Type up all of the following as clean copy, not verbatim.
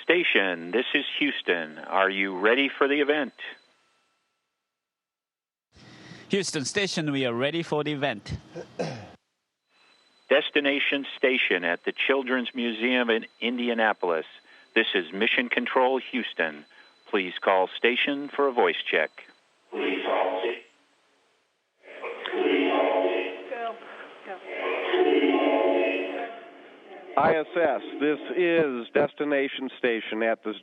Station, this is Houston. Are you ready for the event? Houston Station, we are ready for the event. Destination Station at the Children's Museum in Indianapolis. This is Mission Control Houston. Please call station for a voice check. Please call station. ISS, this is Destination Station at the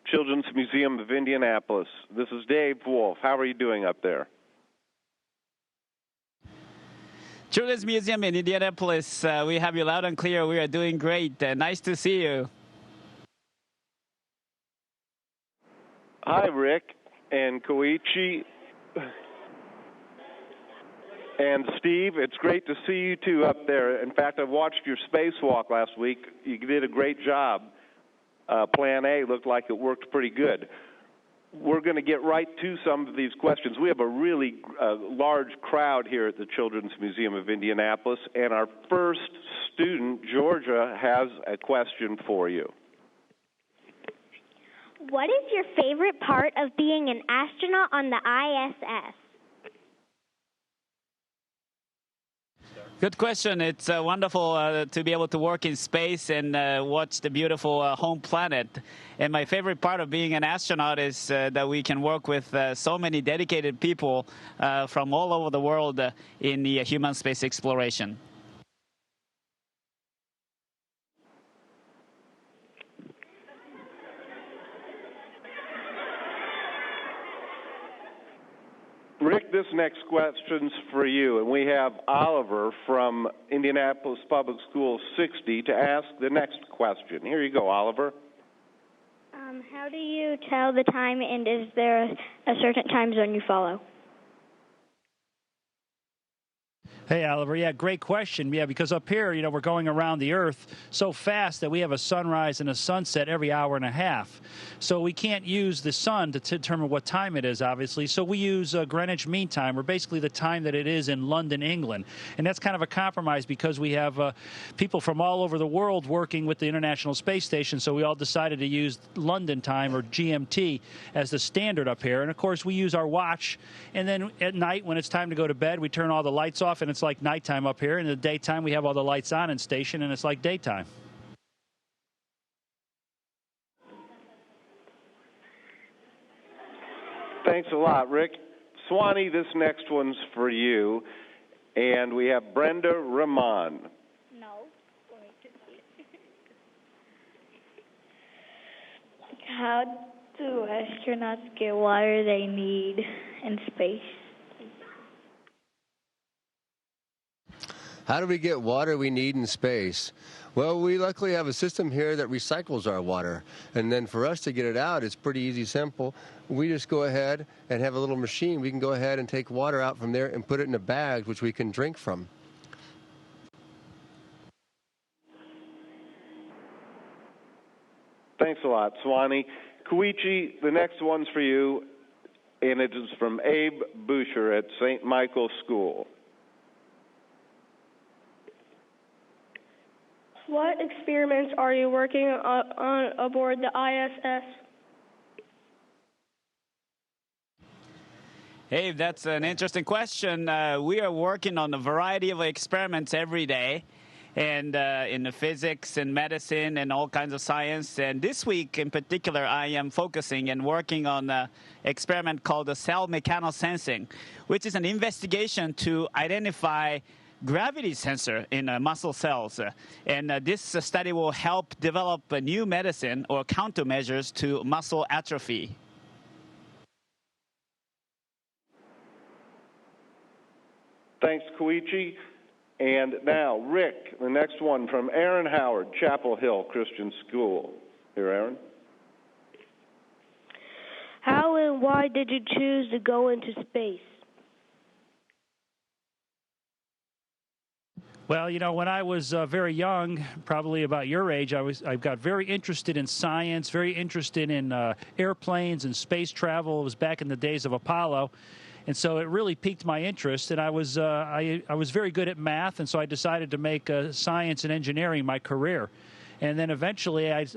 Children's Museum of Indianapolis. This is Dave Wolf. How are you doing up there? Children's Museum in Indianapolis, we have you loud and clear. We are doing great. Nice to see you. Hi, Rick and Koichi and Steve. It's great to see you two up there. In fact, I watched your spacewalk last week. You did a great job. Plan A looked like it worked pretty good. We're going to get right to some of these questions. We have a really large crowd here at the Children's Museum of Indianapolis, and our first student, Georgia, has a question for you. What is your favorite part of being an astronaut on the ISS? Good question. It's wonderful to be able to work in space and watch the beautiful home planet. And my favorite part of being an astronaut is that we can work with so many dedicated people from all over the world in the human space exploration. Rick, this next question's for you, and we have Oliver from Indianapolis Public Schools 60 to ask the next question. Here you go, Oliver. How do you tell the time, and is there a certain time zone you follow? Hey, Oliver. Yeah, great question. Yeah, because up here, we're going around the Earth so fast that we have a sunrise and a sunset every hour and a half. So we can't use the sun to determine what time it is, obviously. So we use Greenwich Mean Time, or basically the time that it is in London, England. And that's kind of a compromise because we have people from all over the world working with the International Space Station. So we all decided to use London time, or GMT, as the standard up here. And, of course, we use our watch. And then at night, when it's time to go to bed, we turn all the lights off, and it's like nighttime up here. In the daytime, we have all the lights on in station, and it's like daytime. Thanks a lot, Rick. Swanee, this next one's for you. And we have Brenda Ramon. No. How do astronauts get water they need in space? How do we get water we need in space? Well, we luckily have a system here that recycles our water. And then for us to get it out, it's pretty easy, simple. We just go ahead and have a little machine. We can go ahead and take water out from there and put it in a bag, which we can drink from. Thanks a lot, Swanee. Koichi, the next one's for you, and it is from Abe Boucher at St. Michael's School. What experiments are you working on aboard the ISS? Hey, that's an interesting question. We are working on a variety of experiments every day, and in the physics and medicine and all kinds of science. And this week in particular, I am focusing and working on an experiment called the cell mechanosensing, which is an investigation to identify gravity sensor in muscle cells. And this study will help develop a new medicine or countermeasures to muscle atrophy. Thanks, Koichi. And now, Rick, the next one from Aaron Howard, Chapel Hill Christian School. Here, Aaron. How and why did you choose to go into space? Well, when I was very young, probably about your age, I got very interested in science, very interested in airplanes and space travel. It was back in the days of Apollo. And so it really piqued my interest, and I was very good at math, and so I decided to make science and engineering my career. And then eventually I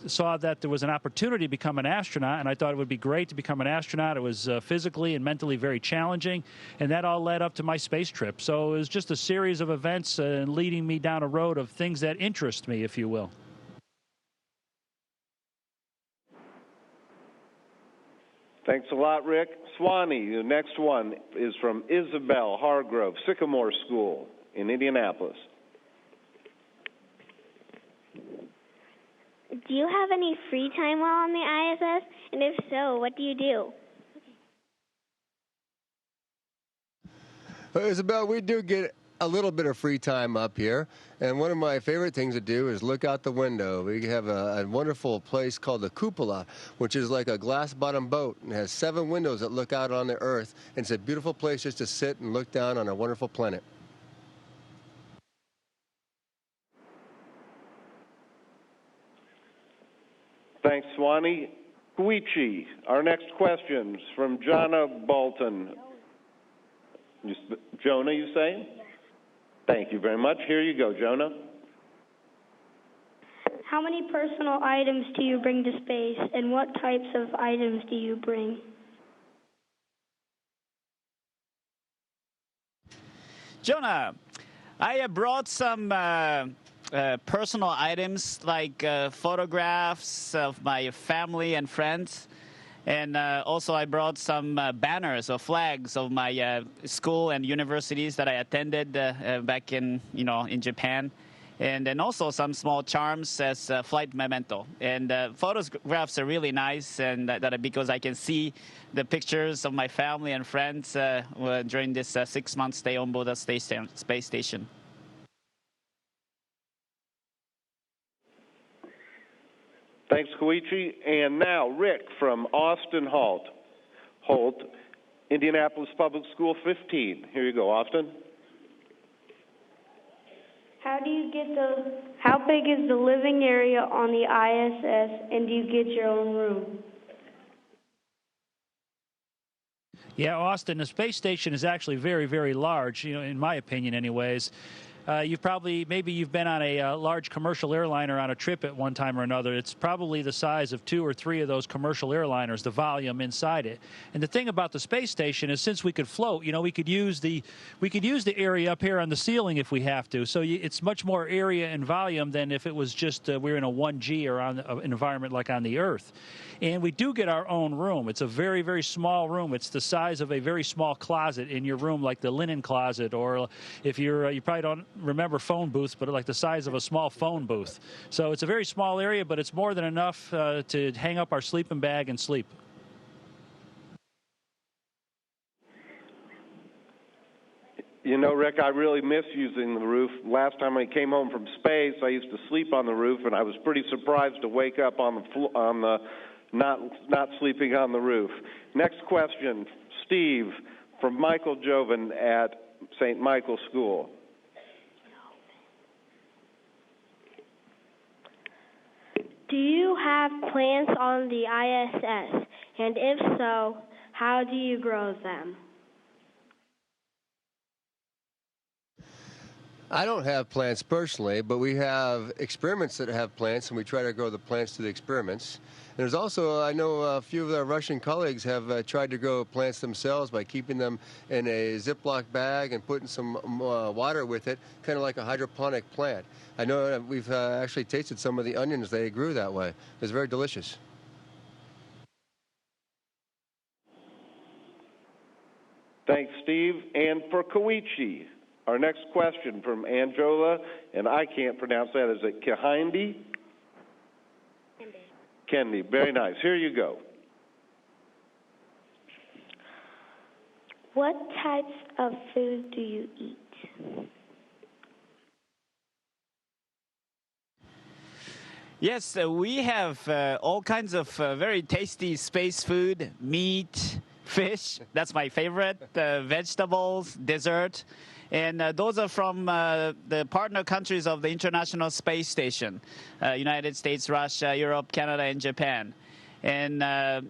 saw that there was an opportunity to become an astronaut, and I thought it would be great to become an astronaut. It was physically and mentally very challenging, and that all led up to my space trip. So it was just a series of events leading me down a road of things that interest me, if you will. Thanks a lot, Rick. Swanee, the next one is from Isabel Hargrove, Sycamore School in Indianapolis. Do you have any free time while on the ISS? And if so, what do you do? Isabel, we do get a little bit of free time up here, and one of my favorite things to do is look out the window. We have a wonderful place called the cupola, which is like a glass-bottom boat, and has 7 windows that look out on the Earth, and it's a beautiful place just to sit and look down on a wonderful planet. Thanks, Swanee. Koichi, our next question's from Jonna Bolton. Jonah, you say? Thank you very much. Here you go, Jonah. How many personal items do you bring to space, and what types of items do you bring? Jonah, I brought some personal items like photographs of my family and friends. And also I brought some banners or flags of my school and universities that I attended back in Japan. And then also some small charms as flight memento. And photographs are really nice, and that because I can see the pictures of my family and friends during this 6-month stay on board the space station. Thanks, Koichi. And now, Rick from Austin Holt, Indianapolis Public School 15. Here you go, Austin. How big is the living area on the ISS, and do you get your own room? Yeah, Austin, the space station is actually very, very large, in my opinion anyways. Maybe you've been on a large commercial airliner on a trip at one time or another. It's probably the size of 2 or 3 of those commercial airliners, the volume inside it. And the thing about the space station is, since we could float, we could use the area up here on the ceiling if we have to. So it's much more area and volume than if it was just we're in a 1G or on an environment like on the Earth. And we do get our own room. It's a very, very small room. It's the size of a very small closet in your room, like the linen closet, or if you probably don't remember phone booths, but like the size of a small phone booth. So it's a very small area, but it's more than enough to hang up our sleeping bag and sleep. Rick, I really miss using the roof. Last time I came home from space, I used to sleep on the roof, and I was pretty surprised to wake up on the not sleeping on the roof. Next question, Steve from Michael Joven at St. Michael's School. Do you have plants on the ISS? And if so, how do you grow them? I don't have plants personally, but we have experiments that have plants, and we try to grow the plants to the experiments. And there's also, I know a few of our Russian colleagues have tried to grow plants themselves by keeping them in a Ziploc bag and putting some water with it, kind of like a hydroponic plant. I know we've actually tasted some of the onions they grew that way. It's very delicious. Thanks, Steve. And for Koichi, our next question from Angela, and I can't pronounce that. Is it Kahindi? Kendi. Very nice. Here you go. What types of food do you eat? Yes, we have all kinds of very tasty space food, meat, fish. That's my favorite. Vegetables, dessert. And those are from the partner countries of the International Space Station, United States, Russia, Europe, Canada, and Japan. And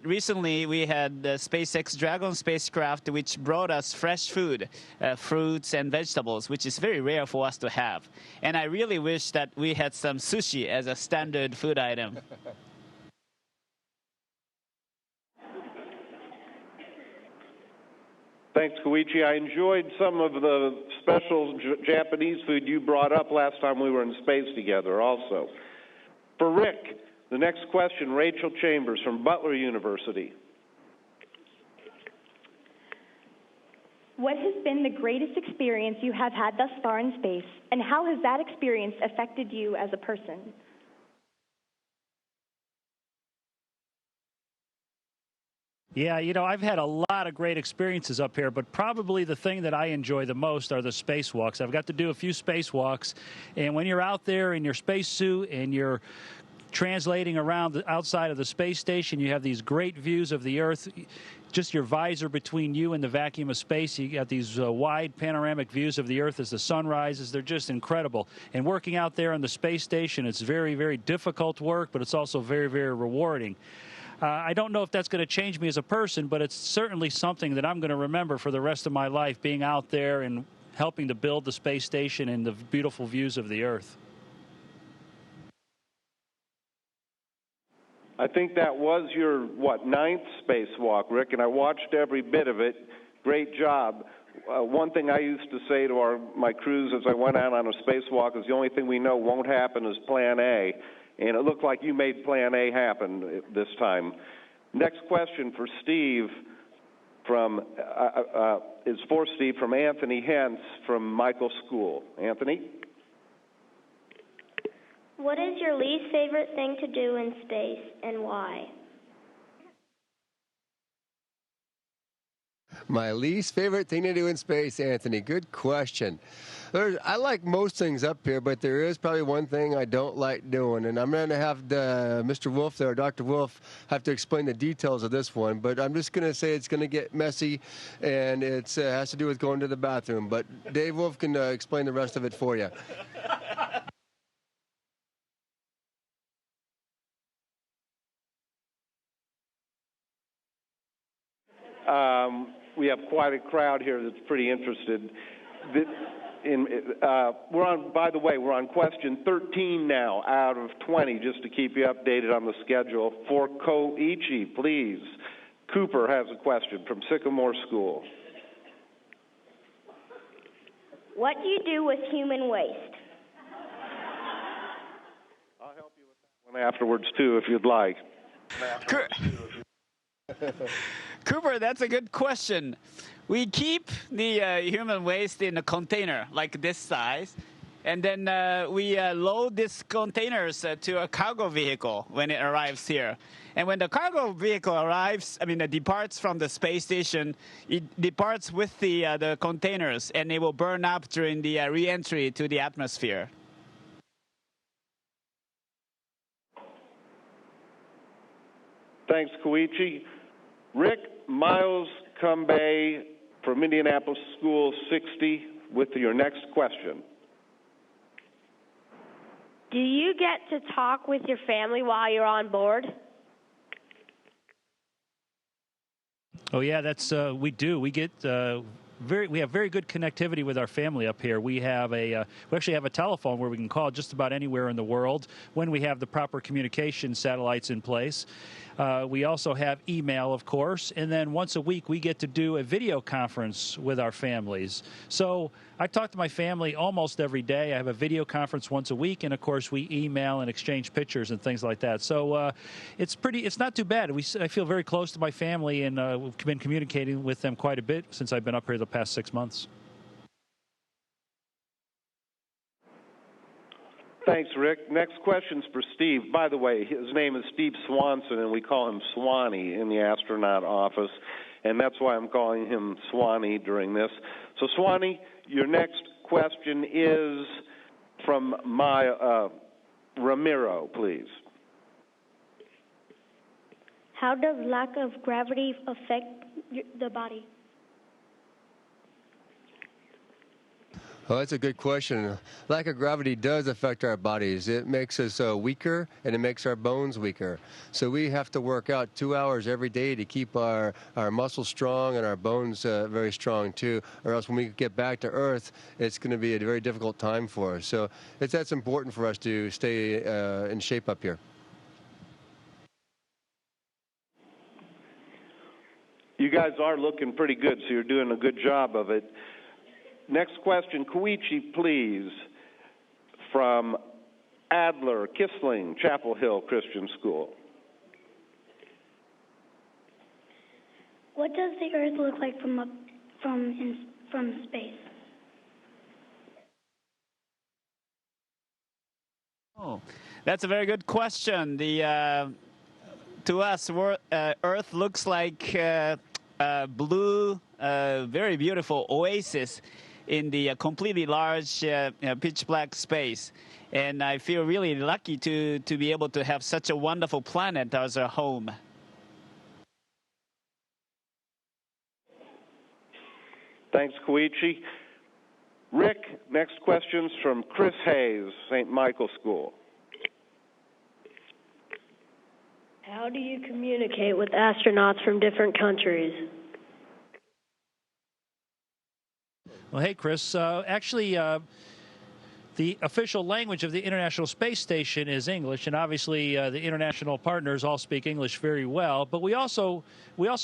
recently, we had the SpaceX Dragon spacecraft, which brought us fresh food, fruits and vegetables, which is very rare for us to have. And I really wish that we had some sushi as a standard food item. Thanks, Koichi. I enjoyed some of the special Japanese food you brought up last time we were in space together also. For Rick, the next question, Rachel Chambers from Butler University. What has been the greatest experience you have had thus far in space, and how has that experience affected you as a person? Yeah, you know, I've had a lot of great experiences up here, but probably the thing that I enjoy the most are the spacewalks. I've got to do a few spacewalks, and when you're out there in your spacesuit and you're translating around the outside of the space station, you have these great views of the Earth. Just your visor between you and the vacuum of space, you got these wide panoramic views of the Earth as the sun rises. They're just incredible. And working out there on the space station, it's very, very difficult work, but it's also very, very rewarding. I don't know if that's going to change me as a person, but it's certainly something that I'm going to remember for the rest of my life, being out there and helping to build the space station and the beautiful views of the Earth. I think that was your, ninth spacewalk, Rick, and I watched every bit of it. Great job. One thing I used to say to my crews as I went out on a spacewalk is the only thing we know won't happen is Plan A. And it looked like you made Plan A happen this time. Next question for Steve is for Steve from Anthony Hentz from Michael School. Anthony? What is your least favorite thing to do in space and why? My least favorite thing to do in space, Anthony. Good question. I like most things up here, but there is probably one thing I don't like doing, and I'm going to have Mr. Wolf there, Dr. Wolf, have to explain the details of this one, but I'm just going to say it's going to get messy, and it has to do with going to the bathroom. But Dave Wolf can explain the rest of it for you. We have quite a crowd here that's pretty interested. We're on, by the way, we're on question 13 now out of 20, just to keep you updated on the schedule. For Koichi, please. Cooper has a question from Sycamore School. What do you do with human waste? I'll help you with that one afterwards, too, if you'd like. Cooper, that's a good question. We keep the human waste in a container like this size, and then we load these containers to a cargo vehicle when it arrives here. And when the cargo vehicle arrives, departs from the space station, it departs with the containers, and it will burn up during the re-entry to the atmosphere. Thanks, Koichi. Rick, Miles Cumbay from Indianapolis School 60 with your next question. Do you get to talk with your family while you're on board? Oh yeah, that's we do. We get we have very good connectivity with our family up here. We actually have a telephone where we can call just about anywhere in the world when we have the proper communication satellites in place. We also have email, of course, and then once a week we get to do a video conference with our families. So I talk to my family almost every day. I have a video conference once a week, and of course we email and exchange pictures and things like that. So it's not too bad. I feel very close to my family, and we've been communicating with them quite a bit since I've been up here the past 6 months. Thanks, Rick. Next question's for Steve. By the way, his name is Steve Swanson, and we call him Swanee in the astronaut office, and that's why I'm calling him Swanee during this. So, Swanee, your next question is from Ramiro, please. How does lack of gravity affect the body? Well, that's a good question. Lack of gravity does affect our bodies. It makes us weaker, and it makes our bones weaker. So we have to work out 2 hours every day to keep our muscles strong and our bones very strong too, or else when we get back to Earth, it's going to be a very difficult time for us. So that's important for us to stay in shape up here. You guys are looking pretty good, so you're doing a good job of it. Next question, Koichi, please, from Adler, Kissling, Chapel Hill Christian School. What does the Earth look like from space? Oh, that's a very good question. To us, Earth looks like a blue, very beautiful oasis in the completely large pitch black space. And I feel really lucky to be able to have such a wonderful planet as our home. Thanks, Koichi. Rick, next question's from Chris Hayes, St. Michael School. How do you communicate with astronauts from different countries? Well, hey, Chris. Actually, the official language of the International Space Station is English, and obviously the international partners all speak English very well. But we also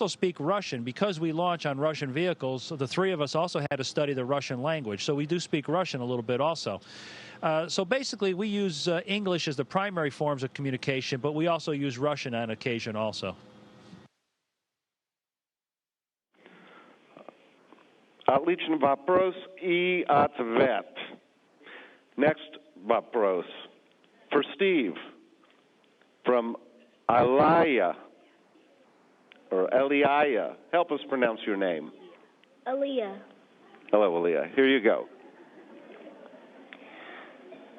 speak Russian because we launch on Russian vehicles. So the three of us also had to study the Russian language, so we do speak Russian a little bit also. So basically, we use English as the primary forms of communication, but we also use Russian on occasion also. Отличный вопрос и ответ. Next вопрос for Steve from Aliyah or Eliya. Help us pronounce your name. Aaliyah. Hello, Aliyah. Here you go.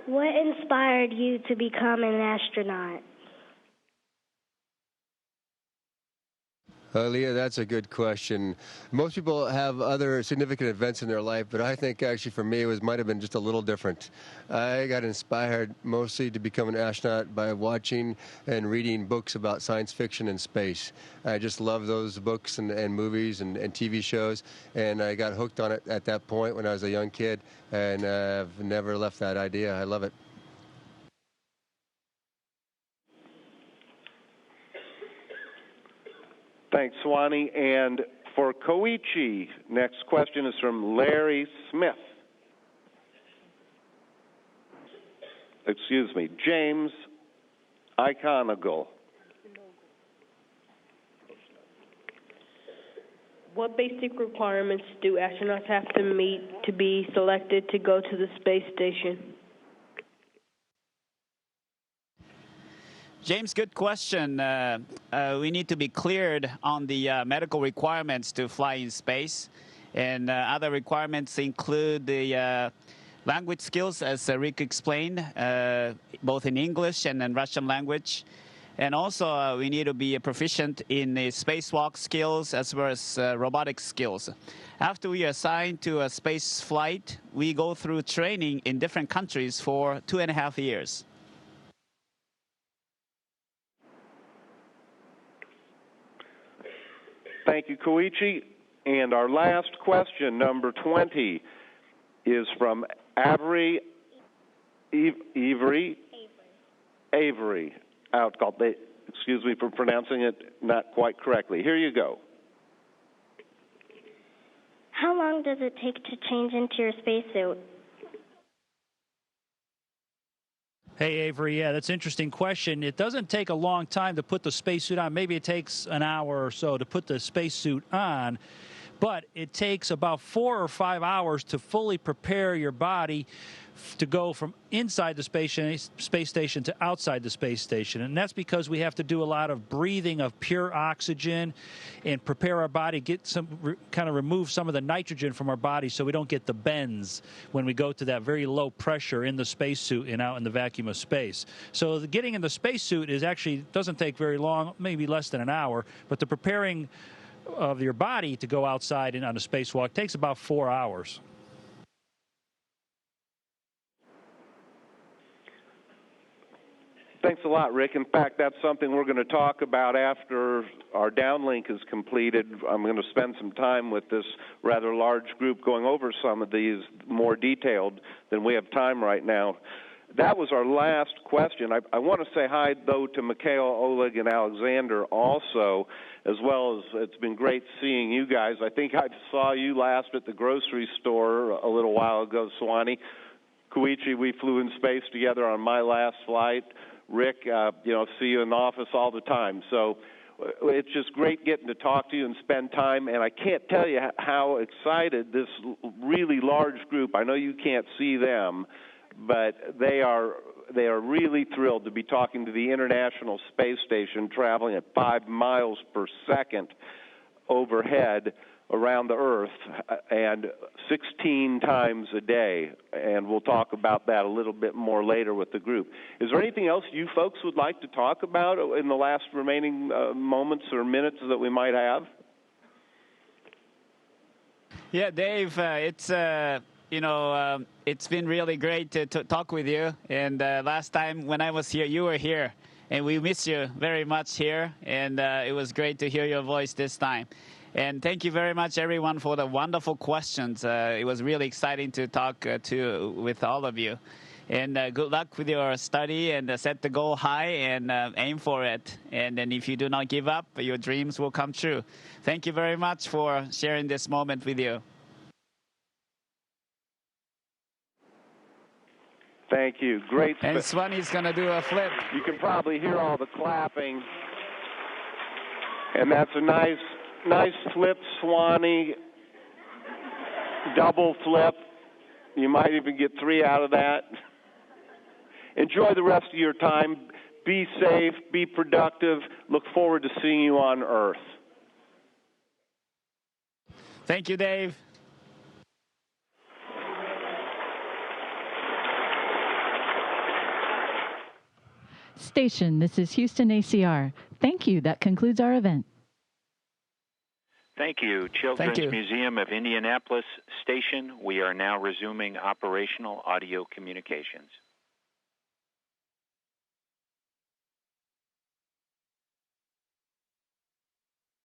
What inspired you to become an astronaut? Leah, that's a good question. Most people have other significant events in their life, but I think actually for me it might have been just a little different. I got inspired mostly to become an astronaut by watching and reading books about science fiction and space. I just love those books and movies and TV shows, and I got hooked on it at that point when I was a young kid, and I've never left that idea. I love it. Thanks, Swanee. And for Koichi, next question is from Larry Smith. Excuse me, James Iconogle. What basic requirements do astronauts have to meet to be selected to go to the space station? James, good question. We need to be cleared on the medical requirements to fly in space. And other requirements include the language skills, as Rick explained, both in English and in Russian language. And also, we need to be proficient in the spacewalk skills as well as robotic skills. After we are assigned to a space flight, we go through training in different countries for 2.5 years. Thank you, Koichi. And our last question, number 20, is from Avery. Excuse me for pronouncing it not quite correctly. Here you go. How long does it take to change into your spacesuit? Hey, Avery, yeah, that's an interesting question. It doesn't take a long time to put the spacesuit on. Maybe it takes an hour or so to put the spacesuit on, but it takes about 4 or 5 hours to fully prepare your body to go from inside the space station to outside the space station. And that's because we have to do a lot of breathing of pure oxygen and prepare our body, kind of remove some of the nitrogen from our body so we don't get the bends when we go to that very low pressure in the spacesuit and out in the vacuum of space. So getting in the spacesuit doesn't take very long, maybe less than an hour, but the preparing of your body to go outside and on a spacewalk takes about 4 hours. Thanks a lot, Rick. In fact, that's something we're going to talk about after our downlink is completed. I'm going to spend some time with this rather large group going over some of these more detailed than we have time right now. That was our last question. I want to say hi, though, to Mikhail, Oleg, and Alexander also, as well as it's been great seeing you guys. I think I saw you last at the grocery store a little while ago, Swanee. Koichi, we flew in space together on my last flight. Rick, see you in the office all the time. So it's just great getting to talk to you and spend time. And I can't tell you how excited this really large group, I know you can't see them, but they are really thrilled to be talking to the International Space Station, traveling at 5 miles per second overhead around the Earth, and 16 times a day. And we'll talk about that a little bit more later with the group. Is there anything else you folks would like to talk about in the last remaining moments or minutes that we might have? Yeah, Dave, it's been really great to talk with you. And last time when I was here, you were here. And we miss you very much here. And it was great to hear your voice this time. And thank you very much, everyone, for the wonderful questions. It was really exciting to talk with all of you. And good luck with your study, and set the goal high and aim for it. And then if you do not give up, your dreams will come true. Thank you very much for sharing this moment with you. Thank you. Great. And Swanee's going to do a flip. You can probably hear all the clapping. And that's a nice flip, Swanee. Double flip. You might even get 3 out of that. Enjoy the rest of your time. Be safe. Be productive. Look forward to seeing you on Earth. Thank you, Dave. Station, this is Houston ACR. Thank you. That concludes our event. Thank you, Children's Museum of Indianapolis Station. We are now resuming operational audio communications.